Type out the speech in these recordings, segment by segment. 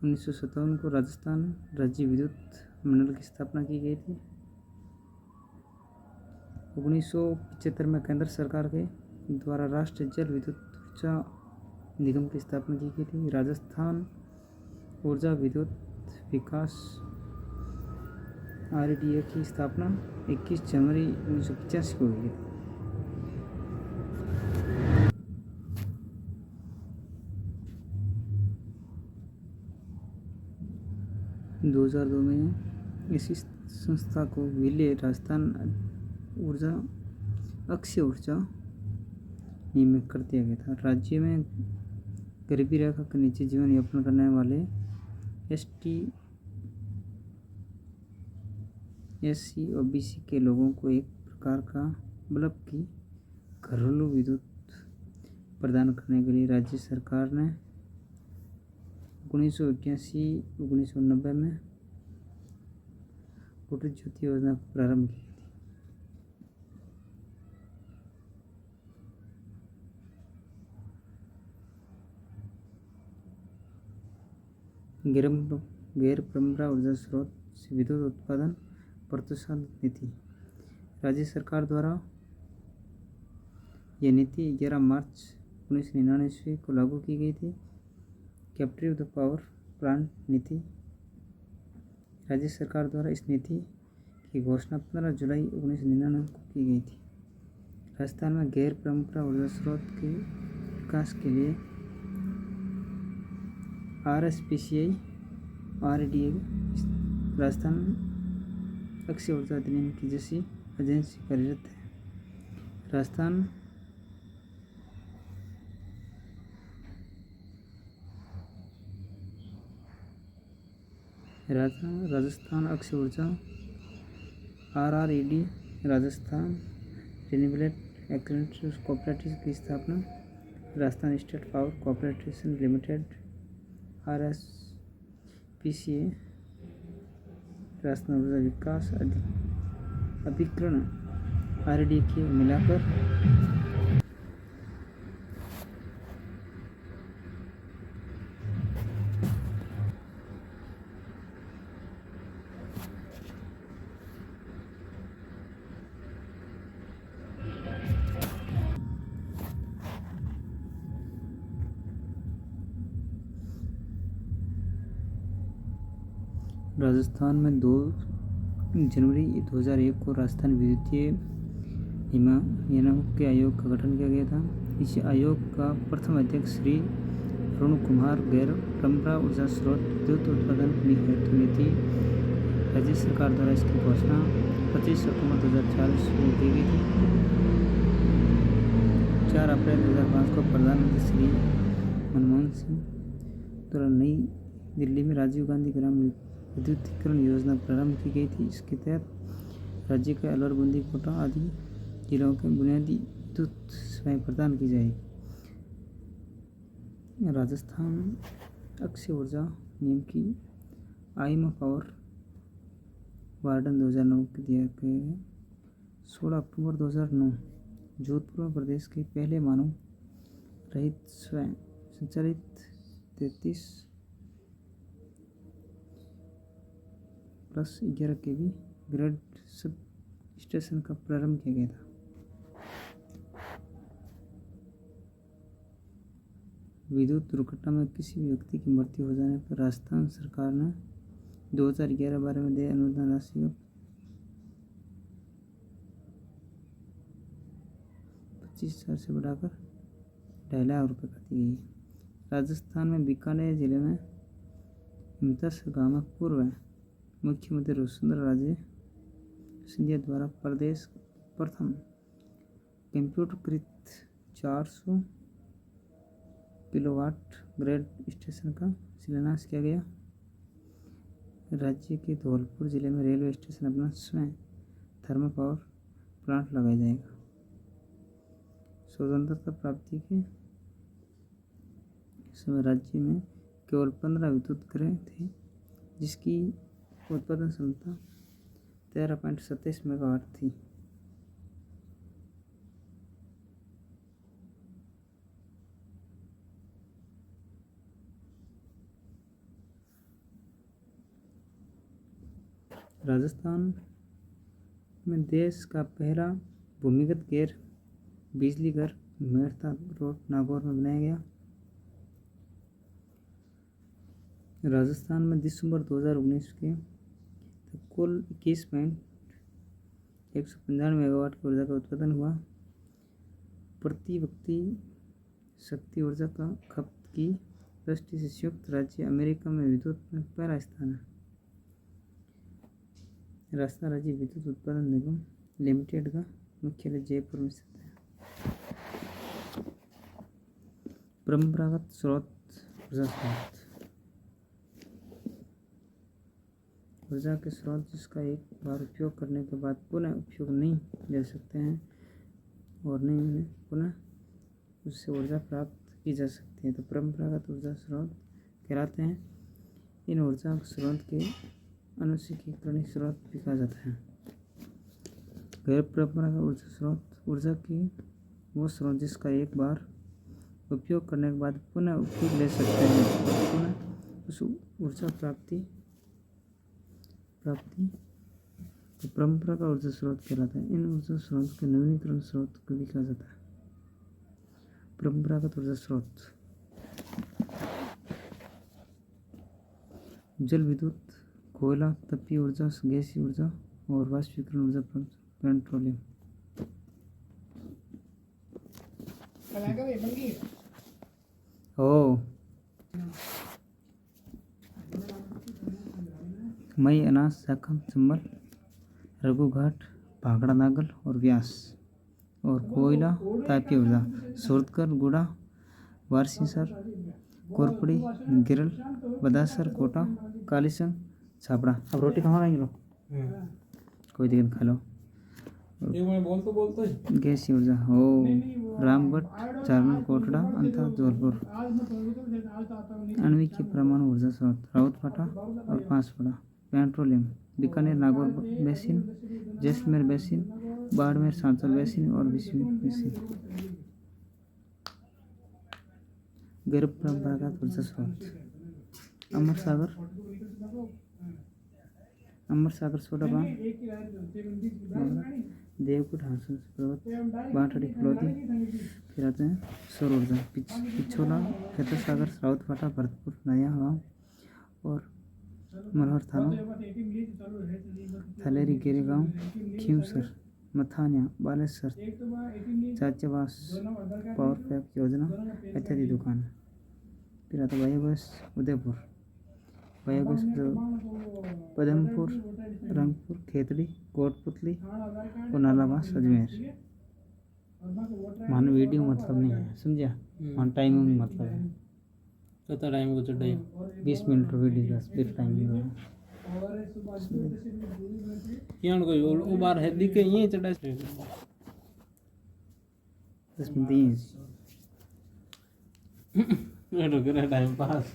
1957 को राजस्थान राज्य विद्युत मंडल की स्थापना की गई थी। 1975 में केंद्र सरकार के द्वारा राष्ट्रीय जल विद्युत ऊर्जा निगम की स्थापना की गई थी। राजस्थान ऊर्जा विद्युत विकास RDA की स्थापना 21 जनवरी 1985 को हुई थी। दो 2002 में इसी संस्था को विलय राजस्थान ऊर्जा अक्षय ऊर्जा नियमित कर दिया गया था। राज्य में गरीबी रेखा के नीचे जीवन यापन करने वाले ST SC OBC के लोगों को एक प्रकार का बल्ब की घरेलू विद्युत प्रदान करने के लिए राज्य सरकार ने 1981-1990 में कुटीर ज्योति योजना को प्रारंभ की थी। गैर परंपरा ऊर्जा स्रोत से विद्युत उत्पादन प्रोत्साहन नीति राज्य सरकार द्वारा यह नीति 11 मार्च 1999 को लागू की गई थी। कैप्टिव द पावर प्लांट नीति राज्य सरकार द्वारा इस नीति की घोषणा 15 जुलाई 1999 को की गई थी। राजस्थान में गैर परंपरा ऊर्जा स्रोत के विकास के लिए RSPCI RDA राजस्थान अक्षय ऊर्जा अधिनियम की जैसी एजेंसी कार्यरत है। राजस्थान अक्षय ऊर्जा RRED Rajasthan renewable energy cooperative की स्थापना Rajasthan state power corporation limited RSPCA Rajasthan ऊर्जा विकास अभिकरण RDA के मिलाकर राजस्थान में 2 जनवरी 2001 को राजस्थान विद्युतीय नियामक के आयोग का गठन किया गया था। इस आयोग का प्रथम अध्यक्ष श्री अरुण कुमार गैर परंपरा ऊर्जा स्रोत विद्युत उत्पादन हेतु नीति राज्य सरकार द्वारा इसकी घोषणा 25 अक्टूबर 2004 को की गई थी। 4 अप्रैल 2005 को प्रधानमंत्री श्री मनमोहन सिंह द्वारा नई दिल्ली में राजीव गांधी ग्राम विद्युतीकरण योजना प्रारंभ की गई थी। इसके तहत राज्य के अलवर, बूंदी, कोटा आदि जिलों के बुनियादी विद्युत सेवाएं प्रदान की जाएगी। राजस्थान अक्षय ऊर्जा नियम की आईएमओ पावर वार्डन 2009 के दिया गया 16 अक्टूबर 2009 जोधपुर प्रदेश के पहले मानव रहित स्वयं संचालित 33+11 kV ग्रिड सब स्टेशन का प्रारंभ किया गया था। विद्युत दुर्घटना में किसी भी व्यक्ति की मृत्यु हो जाने पर राजस्थान सरकार ने 2011-12 में देय अनुदान राशि को 25,000 से बढ़ाकर 2.5 लाख रुपये कर दी गई। राजस्थान में बीकानेर जिले में इमतस गांव में पूर्व मुख्यमंत्री वसुंधरा राजे सिंधिया द्वारा प्रदेश प्रथम कंप्यूटरकृत 400 किलोवाट ग्रिड स्टेशन का शिलान्यास किया गया। राज्य के धौलपुर जिले में रेलवे स्टेशन अपना स्वयं थर्मल पावर प्लांट लगाया जाएगा। स्वतंत्रता प्राप्ति के समय राज्य में केवल 15 विद्युत गृह थे जिसकी उत्पादन क्षमता 13.27 मेगावाट थी। राजस्थान में देश का पहला भूमिगत गैर बिजली घर मेड़ता रोड नागौर में बनाया गया। राजस्थान में दिसंबर 2019 के तक कुल 21.195 मेगावाट की ऊर्जा का उत्पादन हुआ। प्रति व्यक्ति शक्ति ऊर्जा का खपत की दृष्टि से संयुक्त राज्य अमेरिका में विद्युत में पहला स्थान है। राजस्थान राज्य विद्युत उत्पादन निगम लिमिटेड का मुख्यालय जयपुर में स्थित है। परंपरागत स्रोत ऊर्जा स्रोत ऊर्जा के स्रोत जिसका एक बार उपयोग करने के बाद पुनः उपयोग नहीं ले सकते हैं और नहीं पुनः उससे ऊर्जा प्राप्त की जा सकती है तो परंपरागत ऊर्जा स्रोत कहलाते हैं। इन ऊर्जा स्रोत के अनुशीकरणीय स्रोत भी कहा जाता है। गैर परंपरागत ऊर्जा स्रोत ऊर्जा की वो स्रोत जिसका एक बार उपयोग करने के बाद पुनः उपयोग ले सकते हैं पुनः उस ऊर्जा प्राप्ति तो परंपरागत ऊर्जा स्रोत कहलाता है। इन ऊर्जा स्रोत के नवीनीकरण स्रोत को भी कहा जाता है। परंपरागत ऊर्जा स्रोत जल विद्युत, कोयला, तापीय ऊर्जा, गैसीय ऊर्जा और वाष्पीकरण ऊर्जा, पेट्रोलियम। मई, अनाज, शाखम, चंबल, रघुघाट, भागड़ा नागल और व्यास और कोयला, तापीय ऊर्जा, सूरतगढ़, गुड़ा, वारसीसर, कोरपड़ी, गिरल, बदासर, कोटा, कालीसंग, छापड़ा। अब रोटी कहाँ खाएंगे लोग? कोई दिक्कत खा लो। गैसीय ऊर्जा हो रामगढ़, झारखंड, कोटड़ा, अंता, जबलपुर। आणविक परमाणु ऊर्जा स्रोत राउतफाटा और Banswara. Petroleum Bikaner, Nagaur basin, Jaisalmer basin, Barmer, Sanchore basin और विश्वनाथ बेसिन। गैर परंपरागत ऊर्जा स्रोत अमरसागर सोडा बांध, देवकुट, हांसन पर्वत, बांटड़ी, फलोदी कहलाते हैं। सौर ऊर्जा पिछोला, खेतसागर, राउतफाटा, भरतपुर, नया गाँव और मल्हार थाना, थलेरी, गेरेगांव, खीमसर, मथानिया, बालेसर, चाचावास, पावर पैक योजना इत्यादि दुकान। फिर आता बायोगैस उदयपुर, बायोगैस पदमपुर, रंगपुर, खेतड़ी, कोटपुतली और नालाबास, अजमेर। मान वीडियो मतलब नहीं है, समझा? मान टाइमिंग मतलब है। कितना टाइम को चढ़ाई? 20 मिनट वीडियो स्पीड टाइमिंग है। यहाँ कोई वो बार है दिखे यहीं चढ़ाई 10 मिनट ही ये तो करे टाइम पास।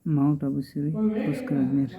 माउंट आबू से उसका अजमेर।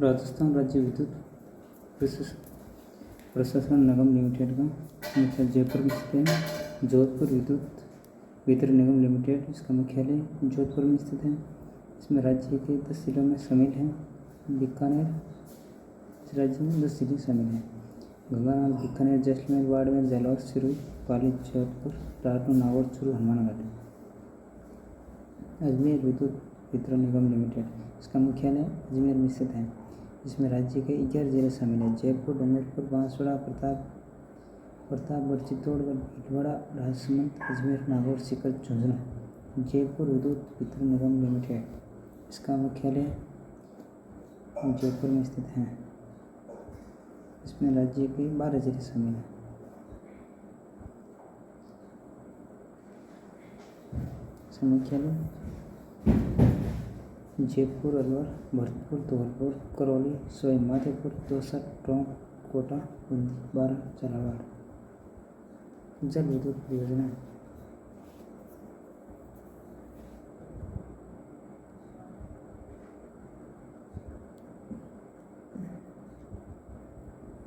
राजस्थान राज्य विद्युत प्रशासन निगम लिमिटेड का मुख्यालय जयपुर में स्थित है। जोधपुर विद्युत वितरण निगम लिमिटेड इसका मुख्यालय जोधपुर में स्थित है। इसमें राज्य के 10 जिलों में शामिल हैं। बीकानेर इस राज्य में 10 जिले शामिल हैं। गंगानार, बीकानेर, जैसलमेर, बाड़मेर, जालौर, सिरोही, पाली, जोधपुर, रायपुर, नागौर, चूरू, हनुमानगढ़। अजमेर विद्युत वितरण निगम लिमिटेड इसका मुख्यालय अजमेर में स्थित है। इसमें राज्य के 11 जिले शामिल हैं। जयपुर, डूंगरपुर, बांसवाड़ा, प्रतापगढ़, चित्तौड़गढ़, भीलवाड़ा, राजसमंद, अजमेर, नागौर, सीकर, झुंझुनू। जयपुर विद्युत वितरण निगम लिमिटेड, इसका मुख्यालय जयपुर में स्थित है। इसमें राज्य के 12 जिले शामिल हैं। इसका मुख्यालय जयपुर, अलवर, भरतपुर, धौलपुर, करौली, सवाई माधोपुर, दौसा, टोंक, कोटा, बूंदी, बारा, झालावाड़। जल विद्युत परियोजना,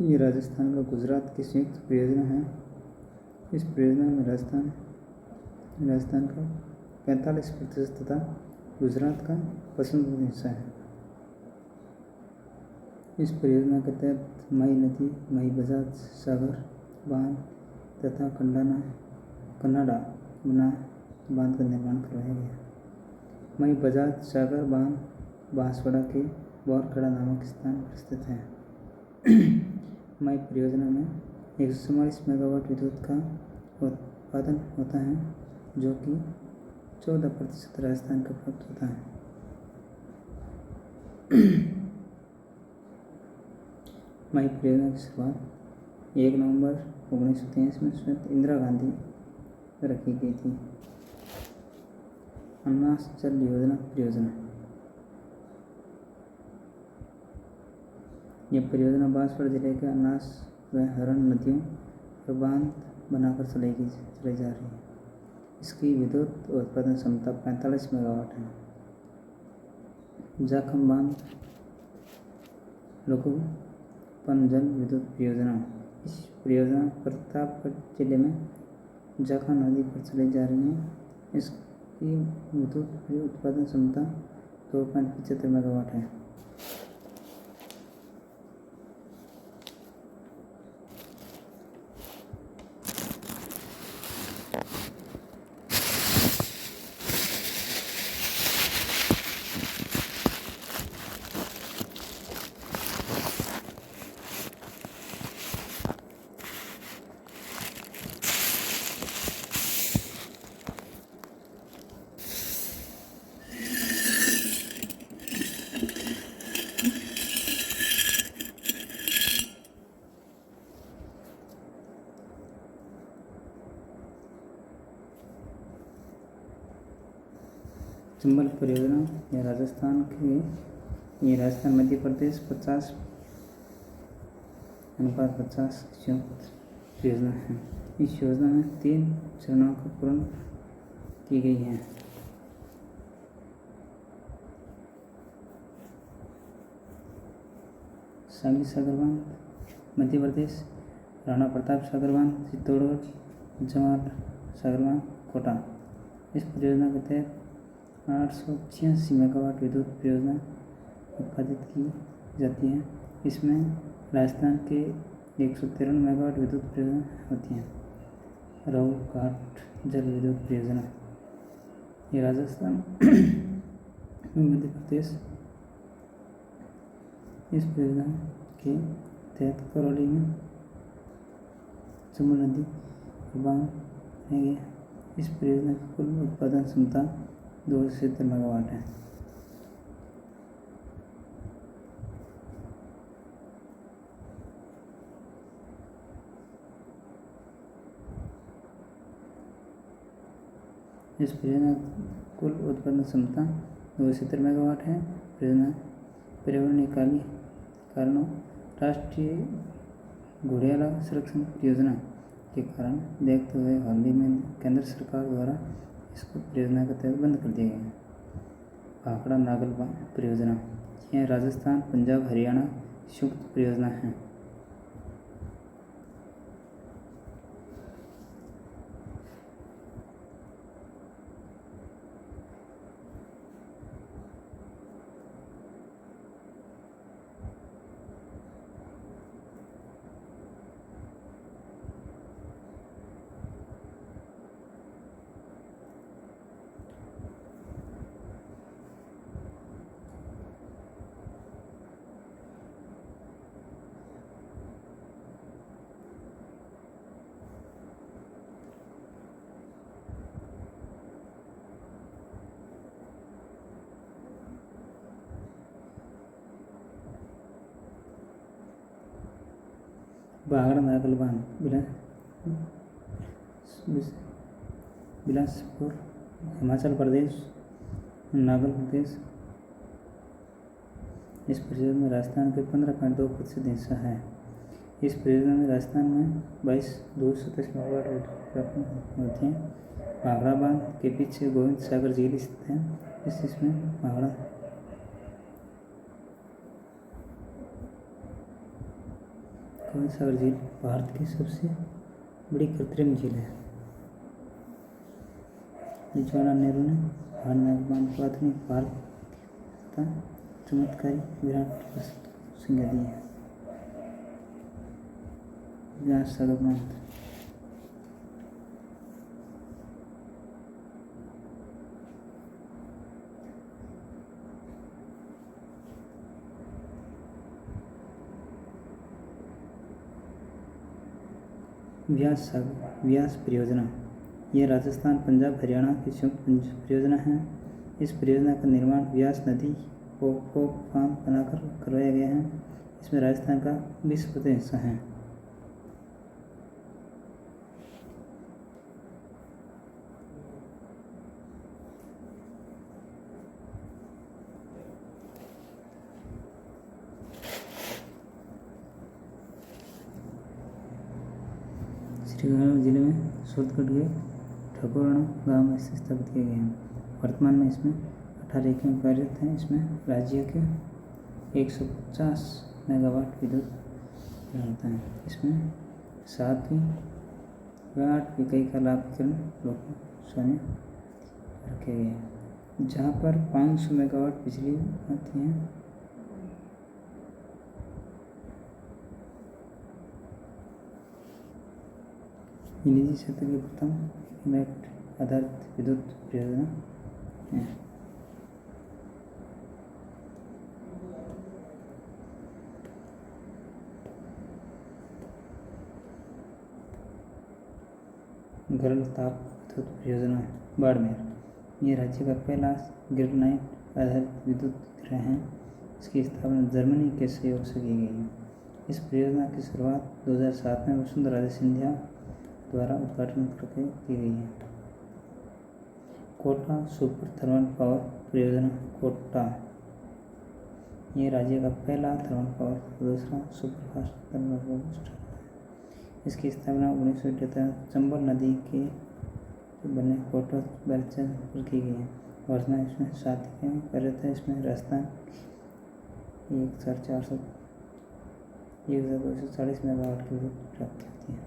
ये राजस्थान का गुजरात की संयुक्त परियोजना है। इस परियोजना में राजस्थान का 45% तथा गुजरात का 55% हिस्सा है। इस परियोजना के तहत मई नदी, मई बजाज सागर बांध तथा कन्नाडा बांध का निर्माण करवाया गया। मई बजाज सागर बांध बांसवाड़ा के बोरखेड़ा नामक स्थान पर स्थित है। मई परियोजना में 144 मेगावाट विद्युत का उत्पादन होता है, जो कि 14% राजस्थान का प्राप्त होता है। मई परियोजना की शुरुआत 1 नवंबर 1923 में श्रीमती इंदिरा गांधी रखी गई थी। अन्नास जल योजना परियोजना, यह परियोजना बांसवाड़ा जिले के अन्नास व हरण नदियों पर बांध बनाकर चलाई जा रही है। इसकी विद्युत उत्पादन क्षमता 45 मेगावाट है। जाखम बांध लघु पनजल विद्युत परियोजना, इस परियोजना प्रतापगढ़ जिले में जाखा नदी पर चलाई जा रही है। इसकी विद्युत उत्पादन क्षमता 2.75 मेगावाट है। चंबल परियोजना, यह राजस्थान मध्य प्रदेश 50/50 संयुक्त परियोजना है। इस योजना में 3 चरणों को पूर्ण की गई है। शाली सागर बांध मध्य प्रदेश, राणा प्रताप सागर बांध चित्तौड़गढ़, जवाहर सागर बांध कोटा। इस परियोजना के तहत 886 मेगावाट विद्युत परियोजना उत्पादित की जाती है। इसमें राजस्थान के 113 मेगावाट विद्युत परियोजना होती हैं। राहुल घाट जल विद्युत परियोजना, ये राजस्थान मध्य प्रदेश। इस परियोजना के तहत करौली में चंबल नदी बांध है गया। इस परियोजना की कुल उत्पादन क्षमता 270 मेगावाट है। इस परियोजना कुल उत्पादन क्षमता 270 मेगावाट है। परियोजना पर्यावरणीय कारणों राष्ट्रीय घड़ियाल संरक्षण परियोजना के कारण देखते हुए हाल ही में केंद्र सरकार द्वारा इसको परियोजना के तहत बंद कर दिया गया है। भाखड़ा नागल परियोजना, यह राजस्थान, पंजाब, हरियाणा संयुक्त परियोजना है। भाखड़ा नागल बांध बिलासपुर हिमाचल प्रदेश, नागल प्रदेश। इस परियोजना में राजस्थान के 15.2% हिस्सा है। इस परियोजना में राजस्थान में 22,227 मेगावाट उत्पादन होती है। भाखड़ा बांध के पीछे गोविंद सागर झील स्थित है। इसमें भाखड़ा गोविंद सागर झील भारत की सबसे बड़ी कृत्रिम झील है। जवाहरलाल नेहरू ने नागल बांध को आधुनिक भारत तथा चमत्कारी विराट प्रस्तुत संज्ञा दी है। व्यास सागर बांध व्यास परियोजना यह राजस्थान, पंजाब, हरियाणा की संयुक्त परियोजना है। इस परियोजना का निर्माण व्यास नदी को फार्म बनाकर करवाया गया है। इसमें राजस्थान का 20% हिस्सा है। श्रीगंगानगर जिले में सूरतगढ़ के ठकुराना गांव में स्थापित किए गए हैं। वर्तमान में इसमें 18 इकाइयाँ कार्यरत हैं। इसमें राज्य के 150 मेगावाट विद्युत उत्पादन होता है। इसमें 7वीं व 8वीं इकाई का लाभकरण लोग सोने रखे गए हैं, जहाँ पर 500 मेगावाट बिजली आती है। ये निजी क्षेत्र की प्रथम नेट आधारित विद्युत परियोजना है। गरल ताप विद्युत परियोजना बाड़मेर ये राज्य का पहला ग्रेनाइट आधारित विद्युत गृह है। इसकी स्थापना जर्मनी के सहयोग से की गई है। इस परियोजना की शुरुआत 2007 में वसुंधरा राजे सिंधिया द्वारा उद्घाटन करके की गई है। कोटा सुपर थर्मल पावर परियोजना कोटा ये राज्य का पहला थर्मल पावर दूसरा सुपरफास्ट थर्मल पावर स्टेशन है। इसकी स्थापना 1978 चंबल नदी के बने कोटा बेलचर पर की गई है। वर्तमान इसमें 7 इकाइयाँ कार्यरत है। इसमें राजस्थान 1,240 मेगावाट की विद्युत प्राप्त होती है।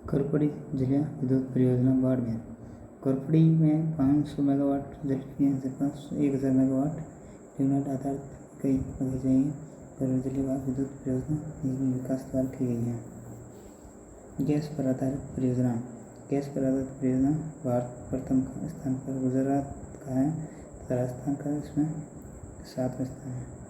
करपड़ी जिला विद्युत परियोजना बाड़मेर करपड़ी में 500 मेगावाट जल की 1000 मेगावाट यूनिट आधारित इकाई लगाई जाएंगी। करपड़ी जिले विद्युत परियोजना विकास द्वारा की गई है। गैस पर आधारित परियोजना भारत प्रथम स्थान पर गुजरात का है तथा राजस्थान का इसमें 7वां स्थान है।